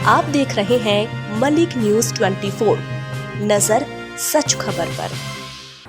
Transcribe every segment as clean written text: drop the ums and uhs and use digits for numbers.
आप देख रहे हैं मलिक न्यूज 24। नजर सच खबर पर।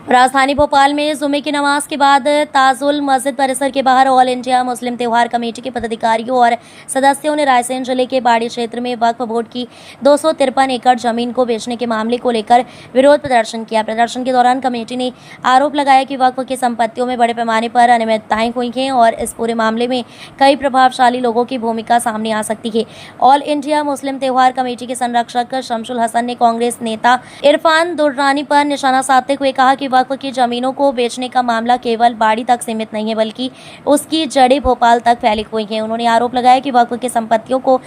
राजधानी भोपाल में जुमे की नमाज के बाद ताजुल मस्जिद परिसर के बाहर ऑल इंडिया मुस्लिम त्योहार कमेटी के पदाधिकारियों और सदस्यों ने रायसेन जिले के बाड़ी क्षेत्र में वक्फ बोर्ड की 253 एकड़ जमीन को बेचने के मामले को लेकर विरोध प्रदर्शन किया। प्रदर्शन के दौरान कमेटी ने आरोप लगाया कि वक्फ की संपत्तियों में बड़े पैमाने पर अनियमितताएं हुई हैं और इस पूरे मामले में कई प्रभावशाली लोगों की भूमिका सामने आ सकती है। ऑल इंडिया मुस्लिम त्योहार कमेटी के संरक्षक शमसुल हसन ने कांग्रेस नेता इरफान दुर्रानी पर निशाना साधते हुए कहा कि वक्फ की जमीनों को बेचने का मामला केवल बाड़ी तक सीमित नहीं है बल्कि उसकी जड़ें भोपाल तक फैली हुई हैं। उन्होंने आरोप लगाया कि वक्फ की संपत्तियों को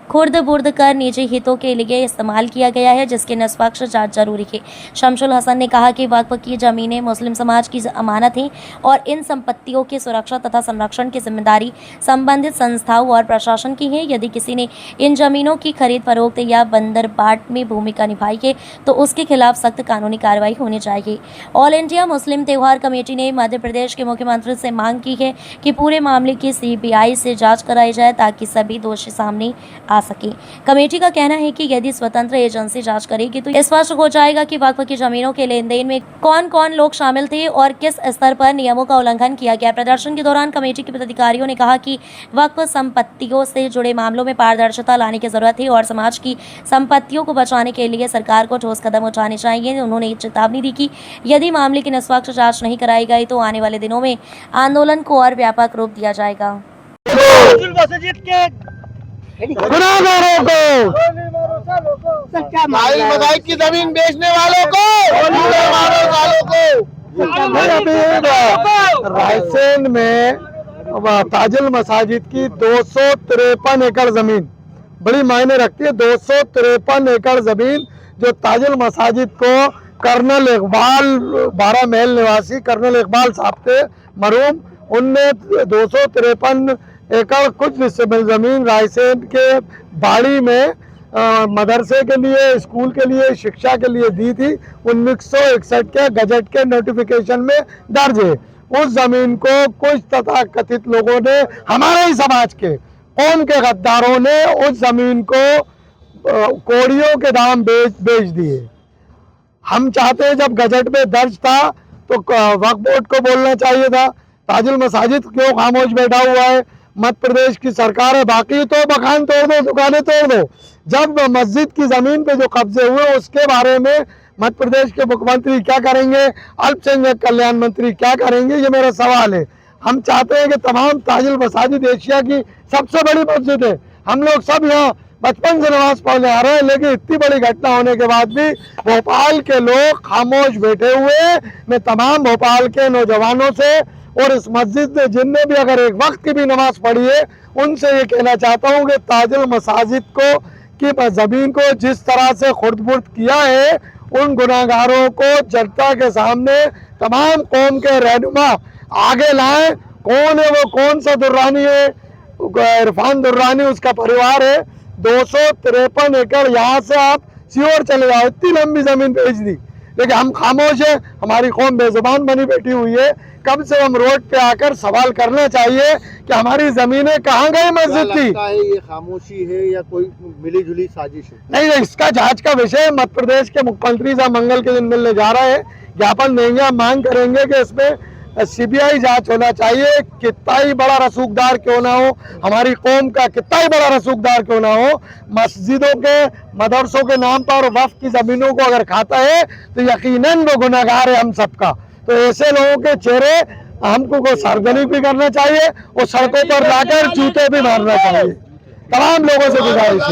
खुर्द बुर्द कर निजी हितों के लिए इस्तेमाल किया गया है, जिसकी निष्पक्ष जांच जरूरी है। शमसुल हसन ने कहा कि वक्फ की जमीनें मुस्लिम समाज की अमानत हैं और इन संपत्तियों की सुरक्षा तथा संरक्षण की जिम्मेदारी संबंधित संस्थाओं और प्रशासन की है। यदि किसी ने इन जमीनों की खरीद फरोख्त या बंदरबाट में भूमिका निभाई है तो उसके खिलाफ सख्त कानूनी कार्रवाई होनी चाहिए। ऑल इंडिया मुस्लिम त्योहार कमेटी ने मध्य प्रदेश के मुख्यमंत्री से मांग की है कि पूरे मामले की CBI से जाँच कराई जाए ताकि सभी दोषी सामने आ सके। कमेटी का कहना है कि यदि स्वतंत्र एजेंसी जांच करेगी तो स्पष्ट हो जाएगा कि वक्फ की जमीनों के लेन देन में कौन कौन लोग शामिल थे और किस स्तर पर नियमों का उल्लंघन किया गया। प्रदर्शन के दौरान कमेटी के पदाधिकारियों ने कहा कि वक्फ संपत्तियों से जुड़े मामलों में पारदर्शिता लाने की जरूरत है और समाज की संपत्तियों को बचाने के लिए सरकार को ठोस कदम उठाने चाहिए। उन्होंने चेतावनी दी कि यदि मामले की निष्पक्ष जाँच नहीं कराई गई तो आने वाले दिनों में आंदोलन को और व्यापक रूप दिया जाएगा। गुनाहगारों को, मसाजिद की जमीन बेचने वालों को, रायसेन में ताजुल मसाजिद की 253 एकड़ जमीन बड़ी मायने रखती है। 253 एकड़ जमीन जो ताजुल मसाजिद को कर्नल इकबाल 12 महल निवासी कर्नल इकबाल साहब थे मरहूम, उनने 253 एकड़ कुछ जमीन रायसेन के बाड़ी में मदरसे के लिए, स्कूल के लिए, शिक्षा के लिए दी थी। 1961 के गजट के नोटिफिकेशन में दर्ज है। उस जमीन को कुछ तथाकथित लोगों ने, हमारे ही समाज के कौम के गद्दारों ने उस जमीन को कौड़ियों के दाम बेच दिए। हम चाहते हैं जब गजट में दर्ज था तो वक्फ बोर्ड को बोलना चाहिए था। ताजुल मसाजिद क्यों खामोश बैठा हुआ है? मध्य प्रदेश की सरकार है, बाकी तो मकान तोड़ दो, दुकानें तोड़ दो। जब मस्जिद की जमीन पे जो कब्जे हुए उसके बारे में मध्य प्रदेश के मुख्यमंत्री क्या करेंगे, अल्पसंख्यक कल्याण मंत्री क्या करेंगे, ये मेरा सवाल है। हम चाहते हैं कि तमाम ताजुल मसाजिद एशिया की सबसे बड़ी मस्जिद है। हम लोग सब यहाँ बचपन से नमाज पढ़ने आ रहे हैं, लेकिन इतनी बड़ी घटना होने के बाद भी भोपाल के लोग खामोश बैठे हुए हैं। मैं तमाम भोपाल के नौजवानों से और इस मस्जिद में जिनने भी अगर एक वक्त की भी नमाज पढ़ी है उनसे ये कहना चाहता हूँ कि ताजुल मसाजिद को की ज़मीन को जिस तरह से खुर्द-बुर्द किया है, उन गुनाहगारों को जनता के सामने तमाम कौम के रहनुमा आगे लाएं। कौन है वो, कौन सा दुर्रानी है? इरफान दुर्रानी, उसका परिवार है। 253 एकड़ यहाँ से आप सीहोर चले जाओ, इतनी लंबी ज़मीन बेच दी, लेकिन हम खामोश है। हमारी कौम बेजुबान बनी बैठी हुई है। कम से कम रोड पे आकर सवाल करना चाहिए कि हमारी जमीनें कहाँ गई मस्जिद की। ये खामोशी है या कोई मिली जुली साजिश है? नहीं, इसका जांच का विषय मध्य प्रदेश के मुख्यमंत्री साहब मंगल के दिन मिलने जा रहे हैं, ज्ञापन देंगे। हम मांग करेंगे कि इसमें CBI जांच होना चाहिए। कितना ही बड़ा रसूखदार क्यों ना हो, हमारी कौम का कितना ही बड़ा रसूखदार क्यों ना हो, मस्जिदों के, मदरसों के नाम पर वक्फ की जमीनों को अगर खाता है तो यकीनन वो गुनाहगार है हम सबका। तो ऐसे लोगों के चेहरे हमको को सार्वजनिक भी करना चाहिए और सड़कों पर जाकर जूते भी मारना चाहिए। तमाम लोगों से गुजारिश है।